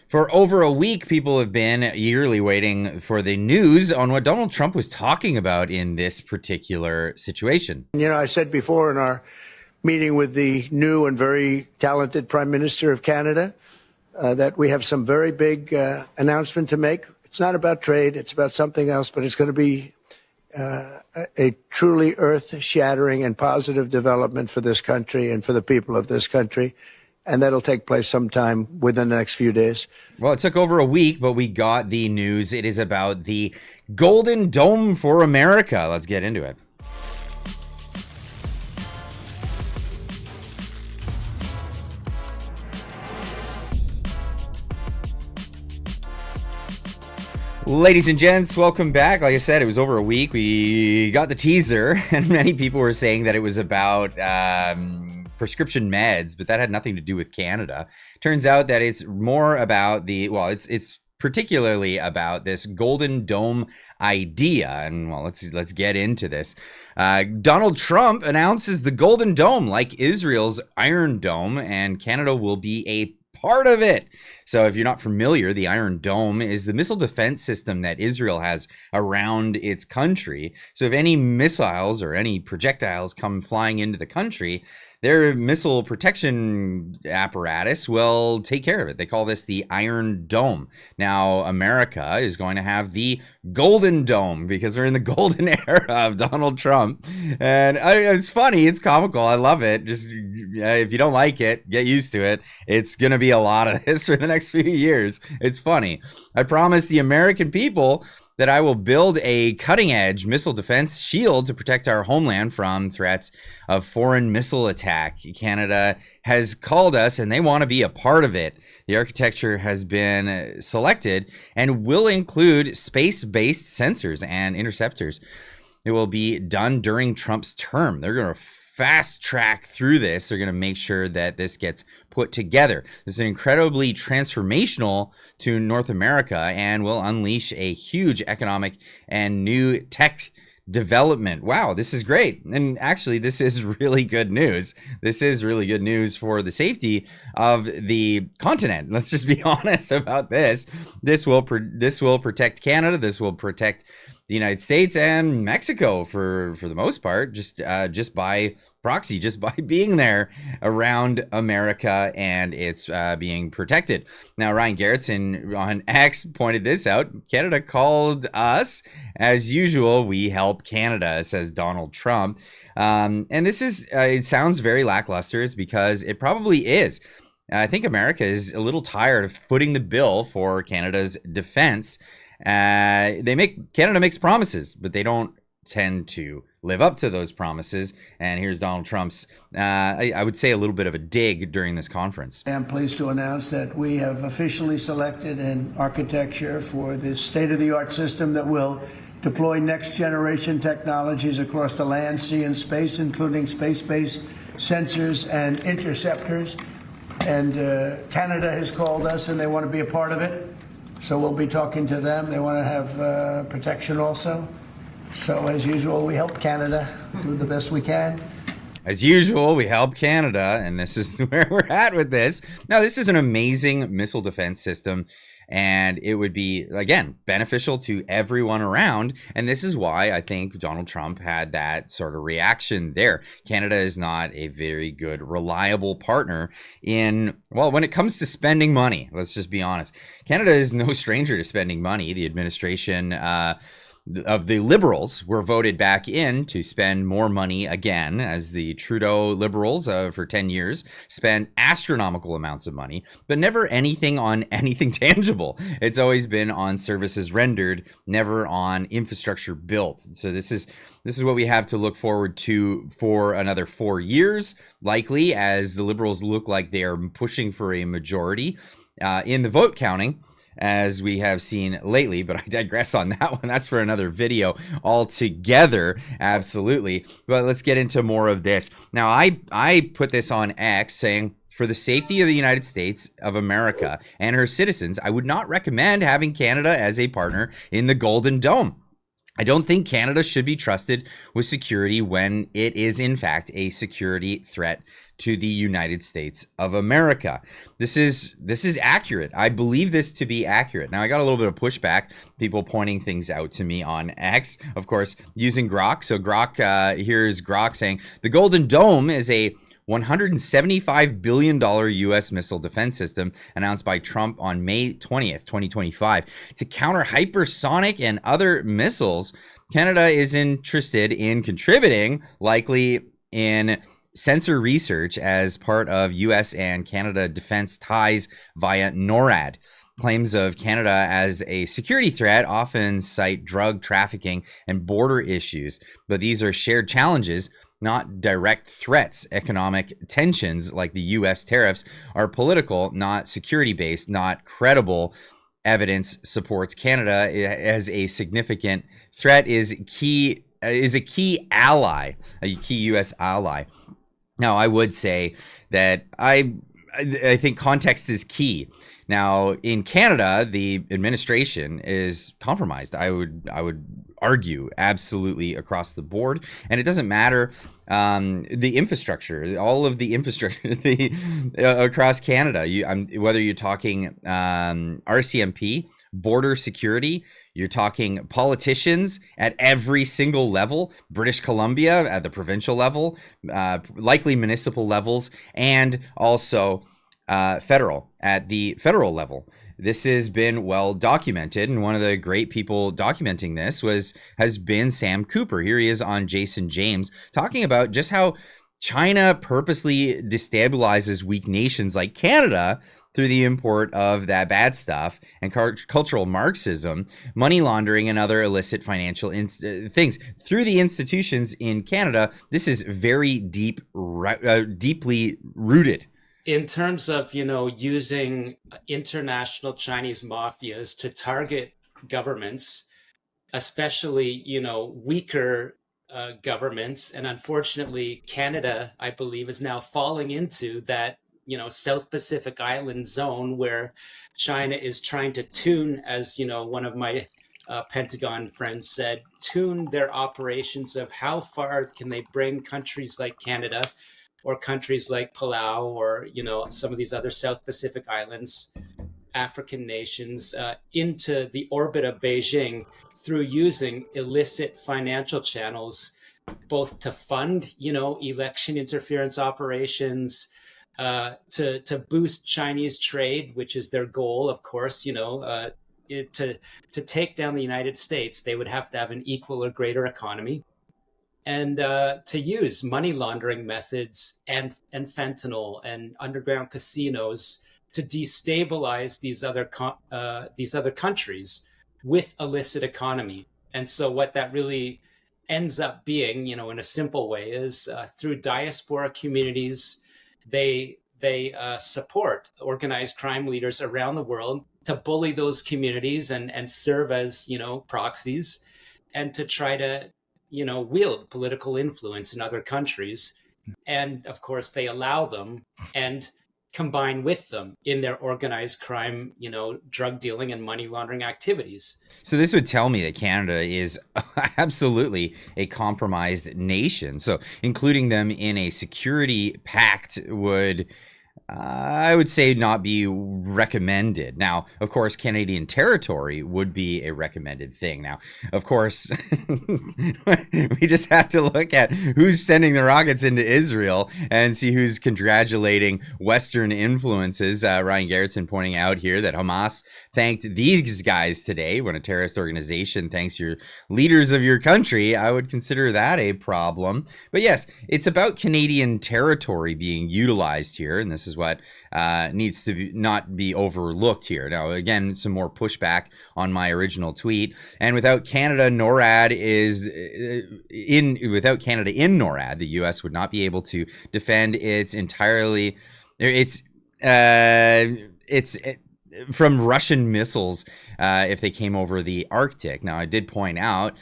For over a week, people have been eagerly waiting for the news on what Donald Trump was talking about in this particular situation. You know, I said before in our meeting with the new and very talented Prime Minister of Canada that we have some very big announcement to make. It's not about trade, it's about something else, but it's going to be a truly earth-shattering and positive development for this country and for the people of this country. And that'll take place sometime within the next few days. Well, it took over a week, but we got the news. It is about the Golden Dome for America. Let's get into it. Ladies and gents, welcome back. Like I said, it was over a week. We got the teaser, and many people were saying that it was about prescription meds, but that had nothing to do with Canada. Turns out that it's more about it's particularly about this Golden Dome idea. And well, let's get into this. Donald Trump announces the Golden Dome, like Israel's Iron Dome, and Canada will be a part of it. So if you're not familiar, the Iron Dome is the missile defense system that Israel has around its country. So if any missiles or any projectiles come flying into the country, their missile protection apparatus will take care of it. They call this the Iron Dome. Now, America is going to have the Golden Dome because we're in the golden era of Donald Trump. And it's funny. It's comical. I love it. Just if you don't like it, get used to it. It's going to be a lot of this for the next few years. It's funny. I promise the American people that I will build a cutting-edge missile defense shield to protect our homeland from threats of foreign missile attack. Canada has called us and they want to be a part of it. The architecture has been selected and will include space-based sensors and interceptors. It will be done during Trump's term. They're going to fast track through this. They're going to make sure that this gets put together. This is incredibly transformational to North America and will unleash a huge economic and new tech development. Wow, this is great. And actually, this is really good news. This is really good news for the safety of the continent. Let's just be honest about this. This will protect Canada. This will protect the United States and Mexico for the most part, just by proxy, just by being there around America, and it's being protected. Now, Ryan Garrettson on X pointed this out. Canada called us. As usual, we help Canada, says Donald Trump. And this is, it sounds very lackluster. It's because it probably is. I think America is a little tired of footing the bill for Canada's defense. Canada makes promises, but they don't tend to live up to those promises. And here's Donald Trump's, I would say, a little bit of a dig during this conference. I am pleased to announce that we have officially selected an architecture for this state-of-the-art system that will deploy next-generation technologies across the land, sea, and space, including space-based sensors and interceptors. And Canada has called us, and they want to be a part of it. So we'll be talking to them. They want to have protection also. So as usual, we help Canada do the best we can. As usual, we help Canada, and this is where we're at with this. Now, this is an amazing missile defense system, and it would be, again, beneficial to everyone around. And this is why I think Donald Trump had that sort of reaction there. Canada is not a very good, reliable partner when it comes to spending money. Let's just be honest. Canada is no stranger to spending money. The administration of the Liberals were voted back in to spend more money again, as the Trudeau Liberals for 10 years spent astronomical amounts of money, but never anything on anything tangible. It's always been on services rendered, never on infrastructure built. So this is what we have to look forward to for another 4 years, likely, as the Liberals look like they are pushing for a majority in the vote counting, as we have seen lately, but I digress on that one. That's for another video altogether, absolutely. But let's get into more of this. Now, I put this on X saying, for the safety of the United States of America and her citizens, I would not recommend having Canada as a partner in the Golden Dome. I don't think Canada should be trusted with security when it is, in fact, a security threat to the United States of America. This is accurate. I believe this to be accurate. Now, I got a little bit of pushback, people pointing things out to me on X, of course, using Grock. So Grock, here's Grock saying, the Golden Dome is a $175 billion U.S. missile defense system announced by Trump on May 20th, 2025. To counter hypersonic and other missiles, Canada is interested in contributing, likely in sensor research as part of U.S. and Canada defense ties via NORAD. Claims of Canada as a security threat often cite drug trafficking and border issues, but these are shared challenges, not direct threats. Economic tensions like the U.S. tariffs are political, not security-based, not credible. Evidence supports Canada as a significant threat is a key ally, a key U.S. ally. Now, I would say that I think context is key. Now, in Canada, the administration is compromised. I would argue absolutely across the board, and it doesn't matter the infrastructure, all of the infrastructure across Canada. Whether you're talking RCMP, border security, you're talking politicians at every single level, British Columbia at the provincial level, likely municipal levels, and also federal at the federal level. This has been well documented, and one of the great people documenting this has been Sam Cooper. Here he is on Jason James talking about just how China purposely destabilizes weak nations like Canada through the import of that bad stuff and cultural Marxism, money laundering, and other illicit financial things through the institutions in Canada. This is very deeply rooted. In terms of, using international Chinese mafias to target governments, especially, weaker governments. And unfortunately, Canada, I believe, is now falling into that, South Pacific Island zone where China is trying to tune, as, one of my Pentagon friends said, tune their operations of how far can they bring countries like Canada or countries like Palau or, some of these other South Pacific Islands, African nations, into the orbit of Beijing through using illicit financial channels, both to fund, election interference operations, to boost Chinese trade, which is their goal, of course, to take down the United States. They would have to have an equal or greater economy. And to use money laundering methods and fentanyl and underground casinos to destabilize these other countries with illicit economy. And so what that really ends up being, in a simple way, is through diaspora communities, they support organized crime leaders around the world to bully those communities and serve as, proxies, and to try to wield political influence in other countries. And of course, they allow them and combine with them in their organized crime, drug dealing and money laundering activities. So this would tell me that Canada is absolutely a compromised nation. So including them in a security pact would, I would say, not be recommended. Now, of course, Canadian territory would be a recommended thing. Now, of course, we just have to look at who's sending the rockets into Israel and see who's congratulating Western influences. Ryan Garrettson pointing out here that Hamas thanked these guys today. When a terrorist organization thanks your leaders of your country, I would consider that a problem. But yes, it's about Canadian territory being utilized here, and this is what needs to not be overlooked here. Now, again, some more pushback on my original tweet. And without Canada, NORAD without Canada in NORAD, the U.S. would not be able to defend its from Russian missiles if they came over the Arctic. Now, I did point out,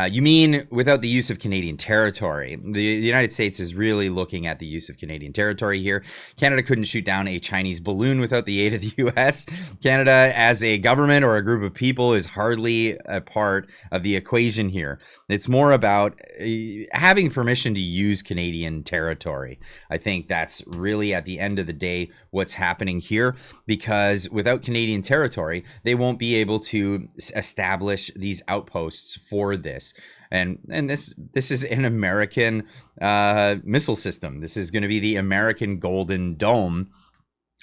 you mean without the use of Canadian territory. The United States is really looking at the use of Canadian territory here. Canada couldn't shoot down a Chinese balloon without the aid of the U.S. Canada, as a government or a group of people, is hardly a part of the equation here. It's more about having permission to use Canadian territory. I think that's really, at the end of the day, what's happening here, because without Canadian territory, they won't be able to establish these outposts for this. And this is an American missile system. This is going to be the American Golden Dome.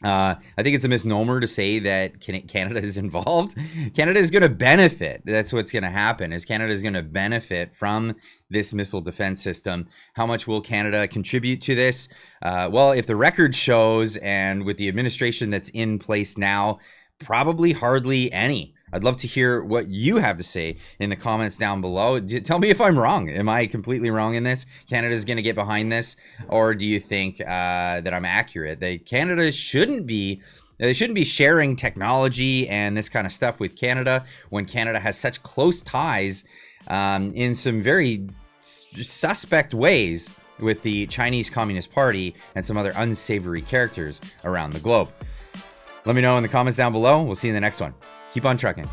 I think it's a misnomer to say that Canada is involved. Canada is going to benefit. That's what's going to happen, is Canada is going to benefit from this missile defense system. How much will Canada contribute to this? Well, if the record shows, and with the administration that's in place now, probably hardly any. I'd love to hear what you have to say in the comments down below. Tell me if I'm wrong. Am I completely wrong in this? Canada's going to get behind this? Or do you think that I'm accurate? That Canada shouldn't be... They shouldn't be sharing technology and this kind of stuff with Canada when Canada has such close ties in some very suspect ways with the Chinese Communist Party and some other unsavory characters around the globe. Let me know in the comments down below. We'll see you in the next one. Keep on trucking.